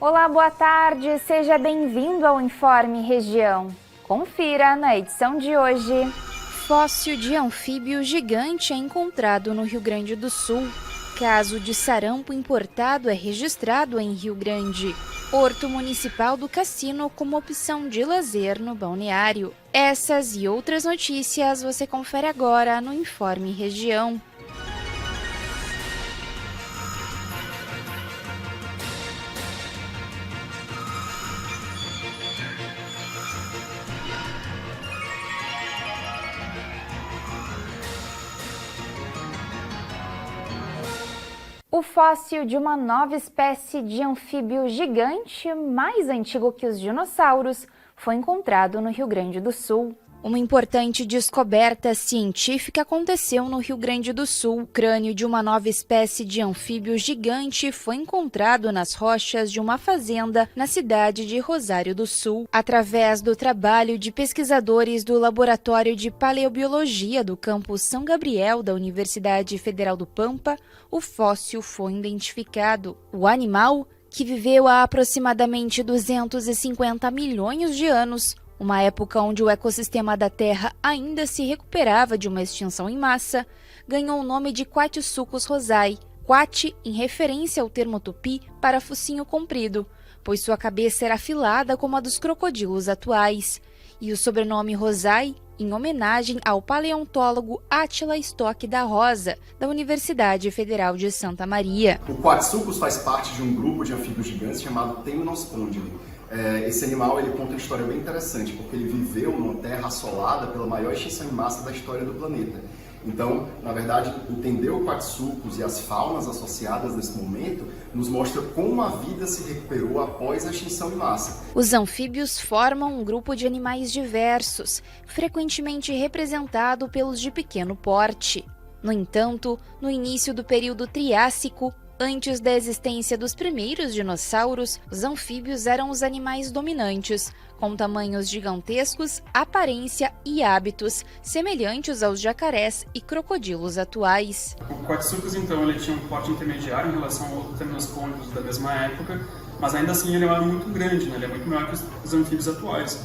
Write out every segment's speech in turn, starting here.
Olá, boa tarde, seja bem-vindo ao Informe Região. Confira na edição de hoje. Fóssil de anfíbio gigante é encontrado no Rio Grande do Sul. Caso de sarampo importado é registrado em Rio Grande. Horto Municipal do Cassino como opção de lazer no balneário. Essas e outras notícias você confere agora no Informe Região. O fóssil de uma nova espécie de anfíbio gigante, mais antigo que os dinossauros, foi encontrado no Rio Grande do Sul. Uma importante descoberta científica aconteceu no Rio Grande do Sul. O crânio de uma nova espécie de anfíbio gigante foi encontrado nas rochas de uma fazenda na cidade de Rosário do Sul. Através do trabalho de pesquisadores do Laboratório de Paleobiologia do campus São Gabriel da Universidade Federal do Pampa, o fóssil foi identificado. O animal, que viveu há aproximadamente 250 milhões de anos, uma época onde o ecossistema da Terra ainda se recuperava de uma extinção em massa, ganhou o nome de Quatsuchus rosai, quati em referência ao termo tupi para focinho comprido, pois sua cabeça era afilada como a dos crocodilos atuais, e o sobrenome rosai em homenagem ao paleontólogo Átila Stock da Rosa, da Universidade Federal de Santa Maria. O Quatsuchus faz parte de um grupo de anfíbios gigantes chamado Temnospondyli. Esse animal ele conta uma história bem interessante, porque ele viveu numa terra assolada pela maior extinção em massa da história do planeta. Então, na verdade, entender o Quatsuchus e as faunas associadas nesse momento nos mostra como a vida se recuperou após a extinção em massa. Os anfíbios formam um grupo de animais diversos, frequentemente representado pelos de pequeno porte. No entanto, no início do período Triássico, antes da existência dos primeiros dinossauros, os anfíbios eram os animais dominantes, com tamanhos gigantescos, aparência e hábitos semelhantes aos jacarés e crocodilos atuais. O Quatsuchus, então, ele tinha um porte intermediário em relação ao outro Temnospondyli da mesma época, mas ainda assim ele era muito grande, né? Ele é muito maior que os anfíbios atuais.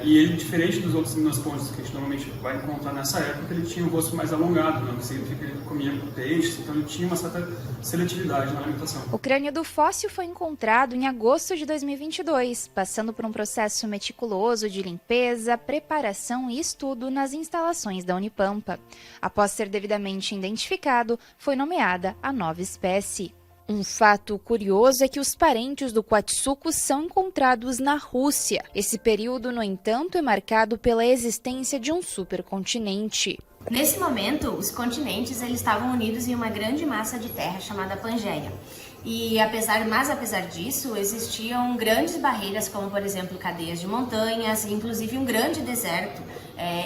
E ele, diferente dos outros Temnospondylis que a gente normalmente vai encontrar nessa época, ele tinha um rosto mais alongado, né? O que significa que ele comia peixes, então ele tinha uma certa seletividade na alimentação. O crânio do fóssil foi encontrado em agosto de 2022, passando por um processo meticuloso de limpeza, preparação e estudo nas instalações da Unipampa. Após ser devidamente identificado, foi nomeada a nova espécie. Um fato curioso é que os parentes do Quatsuchus são encontrados na Rússia. Esse período, no entanto, é marcado pela existência de um supercontinente. Nesse momento, os continentes eles estavam unidos em uma grande massa de terra chamada Pangeia. Apesar disso, existiam grandes barreiras, como por exemplo cadeias de montanhas, inclusive um grande deserto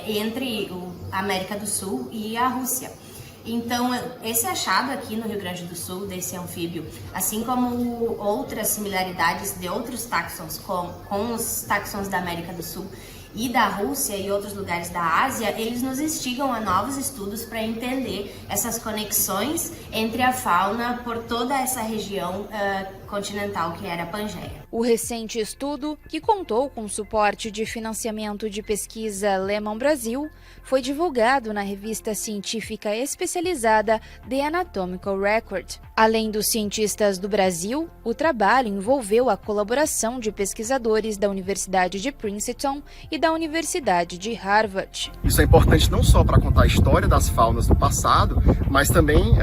entre a América do Sul e a Rússia. Então, esse achado aqui no Rio Grande do Sul, desse anfíbio, assim como outras similaridades de outros táxons com os táxons da América do Sul e da Rússia e outros lugares da Ásia, eles nos instigam a novos estudos para entender essas conexões entre a fauna por toda essa região continental que era a Pangeia. O recente estudo, que contou com suporte de financiamento de pesquisa Lehman Brasil, foi divulgado na revista científica especializada The Anatomical Record. Além dos cientistas do Brasil, o trabalho envolveu a colaboração de pesquisadores da Universidade de Princeton e da Universidade de Harvard. Isso é importante não só para contar a história das faunas do passado, mas também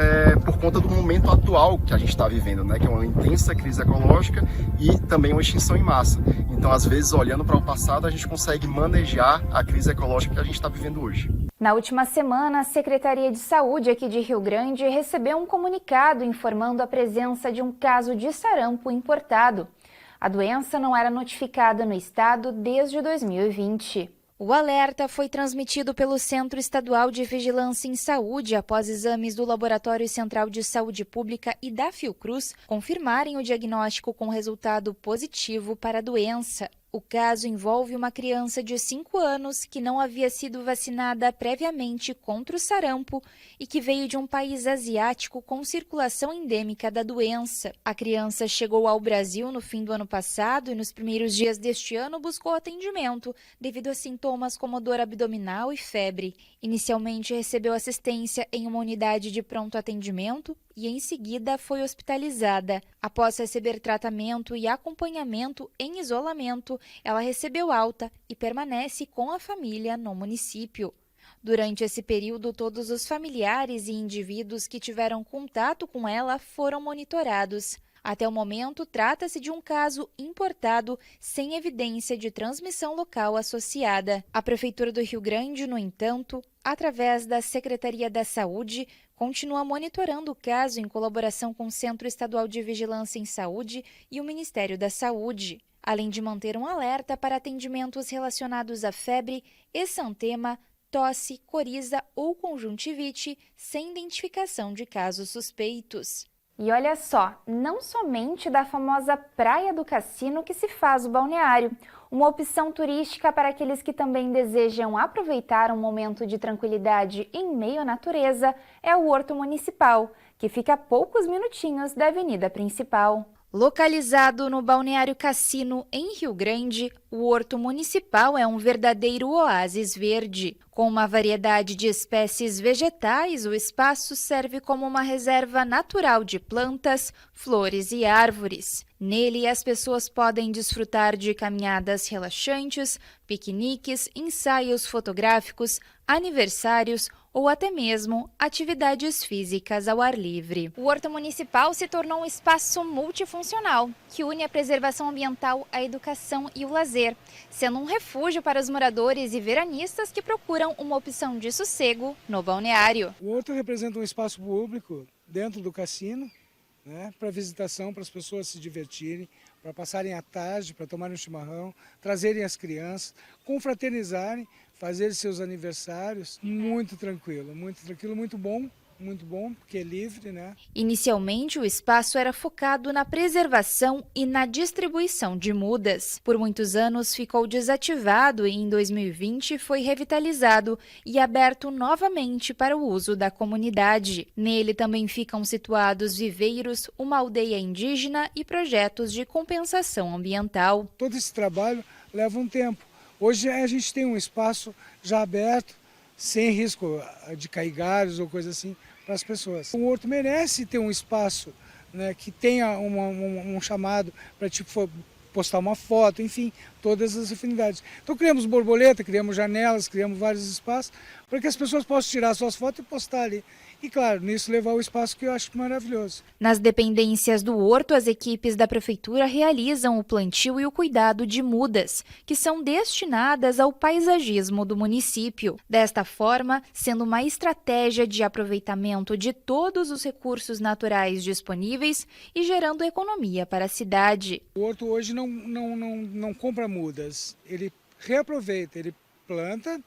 por conta do momento atual que a gente está vivendo, né? Que é uma intensa crise ecológica e também uma extinção em massa. Então, às vezes, olhando para o passado, a gente consegue manejar a crise ecológica que a gente está vivendo hoje. Na última semana, a Secretaria de Saúde aqui de Rio Grande recebeu um comunicado informando a presença de um caso de sarampo importado. A doença não era notificada no estado desde 2020. O alerta foi transmitido pelo Centro Estadual de Vigilância em Saúde após exames do Laboratório Central de Saúde Pública e da Fiocruz confirmarem o diagnóstico com resultado positivo para a doença. O caso envolve uma criança de 5 anos que não havia sido vacinada previamente contra o sarampo e que veio de um país asiático com circulação endêmica da doença. A criança chegou ao Brasil no fim do ano passado e nos primeiros dias deste ano buscou atendimento devido a sintomas como dor abdominal e febre. Inicialmente recebeu assistência em uma unidade de pronto atendimento e em seguida foi hospitalizada. Após receber tratamento e acompanhamento em isolamento, ela recebeu alta e permanece com a família no município. Durante esse período, todos os familiares e indivíduos que tiveram contato com ela foram monitorados. Até o momento, trata-se de um caso importado sem evidência de transmissão local associada. A Prefeitura do Rio Grande, no entanto, através da Secretaria da Saúde, continua monitorando o caso em colaboração com o Centro Estadual de Vigilância em Saúde e o Ministério da Saúde, além de manter um alerta para atendimentos relacionados à febre, exantema, tosse, coriza ou conjuntivite, sem identificação de casos suspeitos. E olha só, não somente da famosa Praia do Cassino que se faz o balneário. Uma opção turística para aqueles que também desejam aproveitar um momento de tranquilidade em meio à natureza é o Horto Municipal, que fica a poucos minutinhos da avenida principal. Localizado no Balneário Cassino, em Rio Grande, o Horto Municipal é um verdadeiro oásis verde. Com uma variedade de espécies vegetais, o espaço serve como uma reserva natural de plantas, flores e árvores. Nele, as pessoas podem desfrutar de caminhadas relaxantes, piqueniques, ensaios fotográficos, aniversários ou até mesmo atividades físicas ao ar livre. O Horto Municipal se tornou um espaço multifuncional, que une a preservação ambiental, a educação e o lazer, sendo um refúgio para os moradores e veranistas que procuram uma opção de sossego no balneário. O Horto representa um espaço público dentro do cassino, para visitação, para as pessoas se divertirem, para passarem a tarde, para tomarem um chimarrão, trazerem as crianças, confraternizarem, fazer seus aniversários. Muito tranquilo, muito bom, porque é livre, né? Inicialmente, o espaço era focado na preservação e na distribuição de mudas. Por muitos anos ficou desativado e em 2020 foi revitalizado e aberto novamente para o uso da comunidade. Nele também ficam situados viveiros, uma aldeia indígena e projetos de compensação ambiental. Todo esse trabalho leva um tempo. Hoje a gente tem um espaço já aberto, sem risco de cair galhos ou coisa assim, para as pessoas. O Horto merece ter um espaço, que tenha um chamado para postar uma foto, enfim, todas as afinidades. Então criamos borboleta, criamos janelas, criamos vários espaços para que as pessoas possam tirar suas fotos e postar ali. E claro, nisso levar o espaço que eu acho maravilhoso. Nas dependências do Horto, as equipes da Prefeitura realizam o plantio e o cuidado de mudas, que são destinadas ao paisagismo do município. Desta forma, sendo uma estratégia de aproveitamento de todos os recursos naturais disponíveis e gerando economia para a cidade. O Horto hoje não compra mudas, ele reaproveita, ele planta.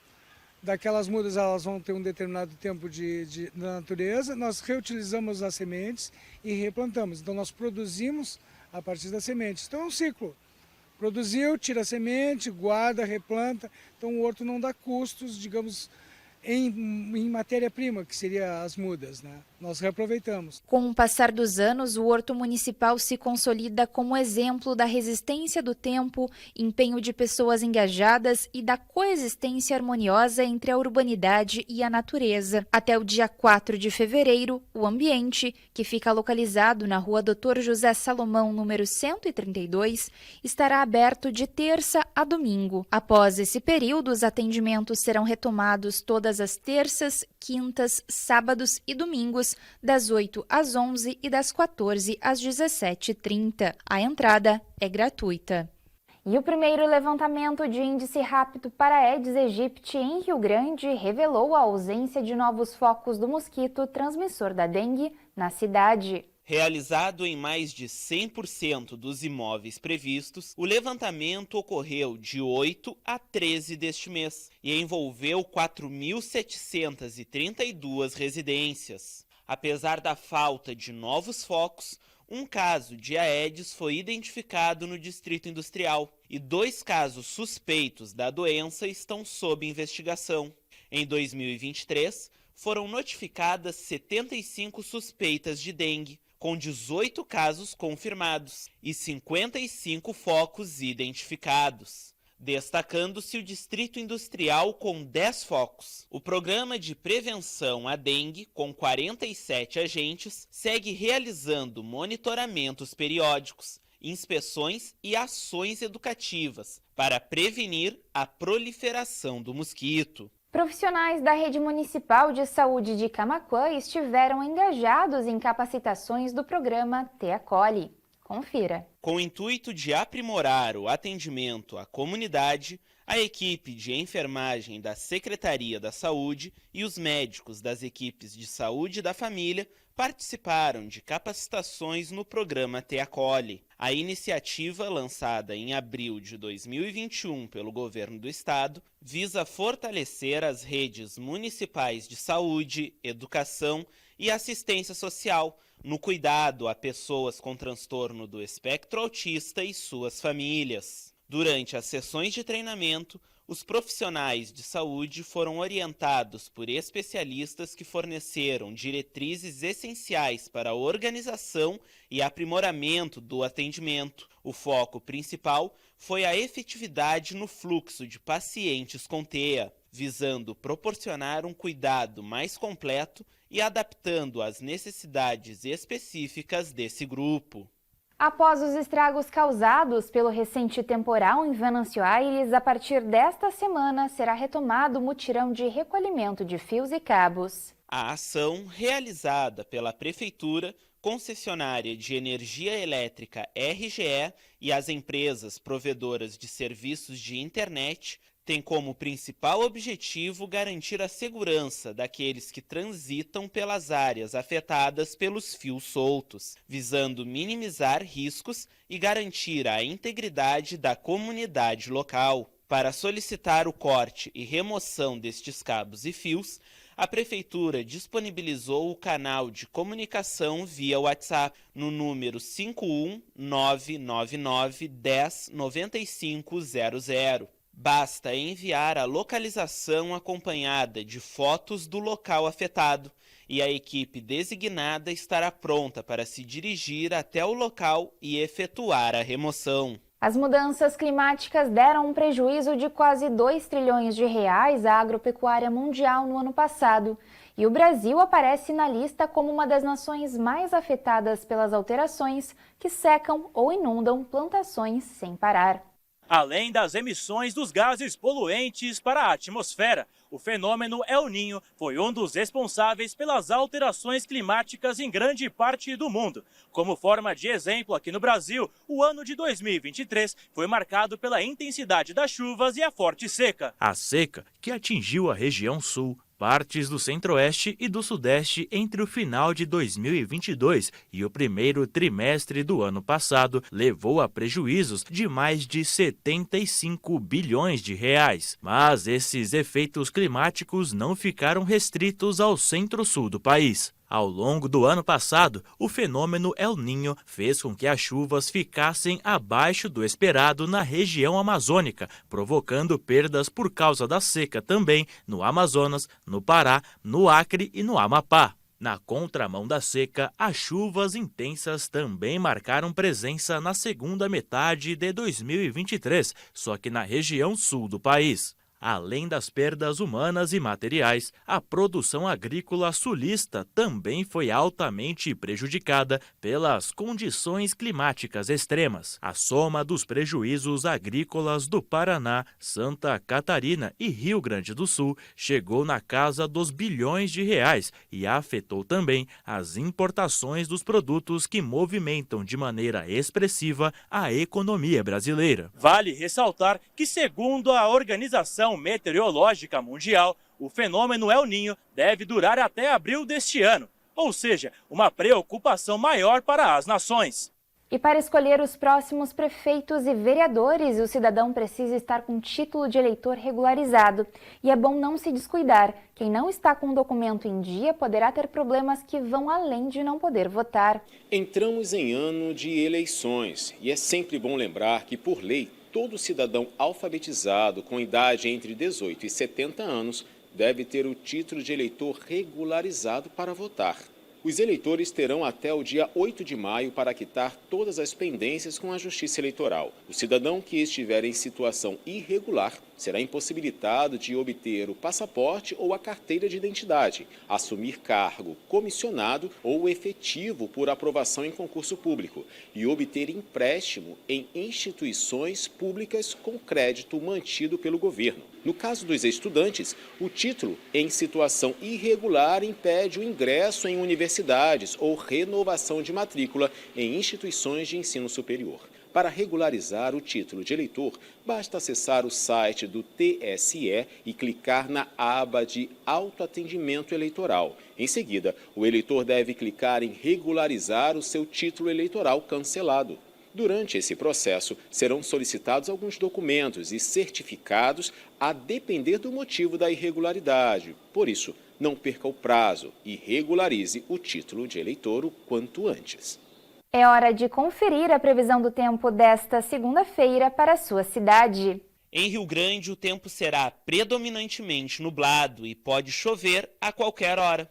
Daquelas mudas elas vão ter um determinado tempo na natureza, nós reutilizamos as sementes e replantamos. Então nós produzimos a partir das sementes. Então é um ciclo. Produziu, tira a semente, guarda, replanta. Então o horto não dá custos, digamos, em matéria-prima, que seria as mudas, Nós reaproveitamos. Com o passar dos anos, o Horto Municipal se consolida como exemplo da resistência do tempo, empenho de pessoas engajadas e da coexistência harmoniosa entre a urbanidade e a natureza. Até o dia 4 de fevereiro, o ambiente, que fica localizado na rua Dr. José Salomão, número 132, estará aberto de terça a domingo. Após esse período, os atendimentos serão retomados todas as terças, quintas, sábados e domingos, das 8 às 11 e das 14 às 17h30. A entrada é gratuita. E o primeiro levantamento de índice rápido para Aedes aegypti em Rio Grande revelou a ausência de novos focos do mosquito transmissor da dengue na cidade. Realizado em mais de 100% dos imóveis previstos, o levantamento ocorreu de 8 a 13 deste mês e envolveu 4.732 residências. Apesar da falta de novos focos, um caso de Aedes foi identificado no Distrito Industrial e 2 casos suspeitos da doença estão sob investigação. Em 2023, foram notificadas 75 suspeitas de dengue, com 18 casos confirmados e 55 focos identificados, destacando-se o Distrito Industrial com 10 focos. O programa de prevenção à dengue, com 47 agentes, segue realizando monitoramentos periódicos, inspeções e ações educativas para prevenir a proliferação do mosquito. Profissionais da Rede Municipal de Saúde de Camaquã estiveram engajados em capacitações do programa Te Acolhe. Confira. Com o intuito de aprimorar o atendimento à comunidade, a equipe de enfermagem da Secretaria da Saúde e os médicos das equipes de saúde da família participaram de capacitações no programa Te Acolhe. A iniciativa, lançada em abril de 2021 pelo Governo do Estado, visa fortalecer as redes municipais de saúde, educação e assistência social no cuidado a pessoas com transtorno do espectro autista e suas famílias. Durante as sessões de treinamento, os profissionais de saúde foram orientados por especialistas que forneceram diretrizes essenciais para a organização e aprimoramento do atendimento. O foco principal foi a efetividade no fluxo de pacientes com TEA, visando proporcionar um cuidado mais completo e adaptando às necessidades específicas desse grupo. Após os estragos causados pelo recente temporal em Venâncio Aires, a partir desta semana será retomado o mutirão de recolhimento de fios e cabos. A ação, realizada pela Prefeitura, concessionária de energia elétrica RGE e as empresas provedoras de serviços de internet, tem como principal objetivo garantir a segurança daqueles que transitam pelas áreas afetadas pelos fios soltos, visando minimizar riscos e garantir a integridade da comunidade local. Para solicitar o corte e remoção destes cabos e fios, a Prefeitura disponibilizou o canal de comunicação via WhatsApp no número 51999 10 9500. Basta enviar a localização acompanhada de fotos do local afetado e a equipe designada estará pronta para se dirigir até o local e efetuar a remoção. As mudanças climáticas deram um prejuízo de quase 2 trilhões de reais à agropecuária mundial no ano passado. E o Brasil aparece na lista como uma das nações mais afetadas pelas alterações que secam ou inundam plantações sem parar. Além das emissões dos gases poluentes para a atmosfera, o fenômeno El Niño foi um dos responsáveis pelas alterações climáticas em grande parte do mundo. Como forma de exemplo, aqui no Brasil, o ano de 2023 foi marcado pela intensidade das chuvas e a forte seca. A seca, que atingiu a região sul, partes do centro-oeste e do sudeste entre o final de 2022 e o primeiro trimestre do ano passado, levou a prejuízos de mais de 75 bilhões de reais. Mas esses efeitos climáticos não ficaram restritos ao centro-sul do país. Ao longo do ano passado, o fenômeno El Niño fez com que as chuvas ficassem abaixo do esperado na região amazônica, provocando perdas por causa da seca também no Amazonas, no Pará, no Acre e no Amapá. Na contramão da seca, as chuvas intensas também marcaram presença na segunda metade de 2023, só que na região sul do país. Além das perdas humanas e materiais, a produção agrícola sulista também foi altamente prejudicada pelas condições climáticas extremas. A soma dos prejuízos agrícolas do Paraná, Santa Catarina e Rio Grande do Sul chegou na casa dos bilhões de reais e afetou também as importações dos produtos que movimentam de maneira expressiva a economia brasileira. Vale ressaltar que, segundo a Organização Meteorológica Mundial, o fenômeno El Niño deve durar até abril deste ano, ou seja, uma preocupação maior para as nações. E para escolher os próximos prefeitos e vereadores, o cidadão precisa estar com título de eleitor regularizado. E é bom não se descuidar. Quem não está com o documento em dia poderá ter problemas que vão além de não poder votar. Entramos em ano de eleições e é sempre bom lembrar que, por lei, todo cidadão alfabetizado com idade entre 18 e 70 anos deve ter o título de eleitor regularizado para votar. Os eleitores terão até o dia 8 de maio para quitar todas as pendências com a Justiça Eleitoral. O cidadão que estiver em situação irregular será impossibilitado de obter o passaporte ou a carteira de identidade, assumir cargo comissionado ou efetivo por aprovação em concurso público e obter empréstimo em instituições públicas com crédito mantido pelo governo. No caso dos estudantes, o título em situação irregular impede o ingresso em universidades ou renovação de matrícula em instituições de ensino superior. Para regularizar o título de eleitor, basta acessar o site do TSE e clicar na aba de autoatendimento eleitoral. Em seguida, o eleitor deve clicar em regularizar o seu título eleitoral cancelado. Durante esse processo, serão solicitados alguns documentos e certificados a depender do motivo da irregularidade. Por isso, não perca o prazo e regularize o título de eleitor o quanto antes. É hora de conferir a previsão do tempo desta segunda-feira para a sua cidade. Em Rio Grande, o tempo será predominantemente nublado e pode chover a qualquer hora.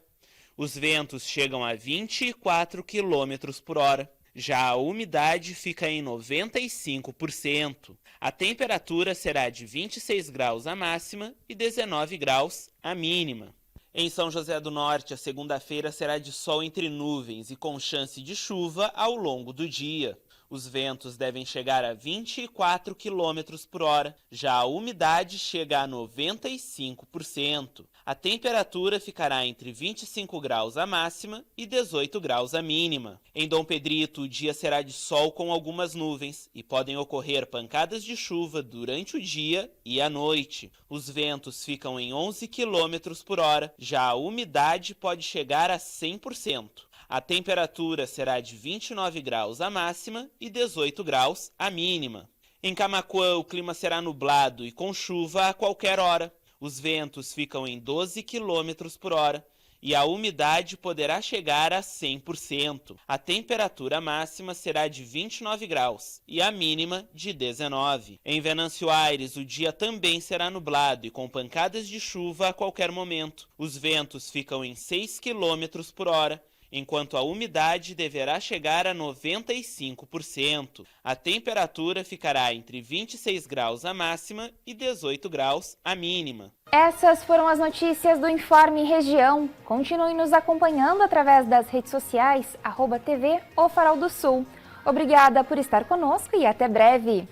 Os ventos chegam a 24 km por hora. Já a umidade fica em 95%. A temperatura será de 26 graus a máxima e 19 graus a mínima. Em São José do Norte, a segunda-feira será de sol entre nuvens e com chance de chuva ao longo do dia. Os ventos devem chegar a 24 km por hora, já a umidade chega a 95%. A temperatura ficará entre 25 graus a máxima e 18 graus a mínima. Em Dom Pedrito, o dia será de sol com algumas nuvens e podem ocorrer pancadas de chuva durante o dia e à noite. Os ventos ficam em 11 km por hora, já a umidade pode chegar a 100%. A temperatura será de 29 graus a máxima e 18 graus a mínima. Em Camaquã, o clima será nublado e com chuva a qualquer hora. Os ventos ficam em 12 km por hora e a umidade poderá chegar a 100%. A temperatura máxima será de 29 graus e a mínima de 19. Em Venâncio Aires, o dia também será nublado e com pancadas de chuva a qualquer momento. Os ventos ficam em 6 km por hora, enquanto a umidade deverá chegar a 95%. A temperatura ficará entre 26 graus a máxima e 18 graus a mínima. Essas foram as notícias do Informe Região. Continue nos acompanhando através das redes sociais, @TV O Farol do Sul. Obrigada por estar conosco e até breve.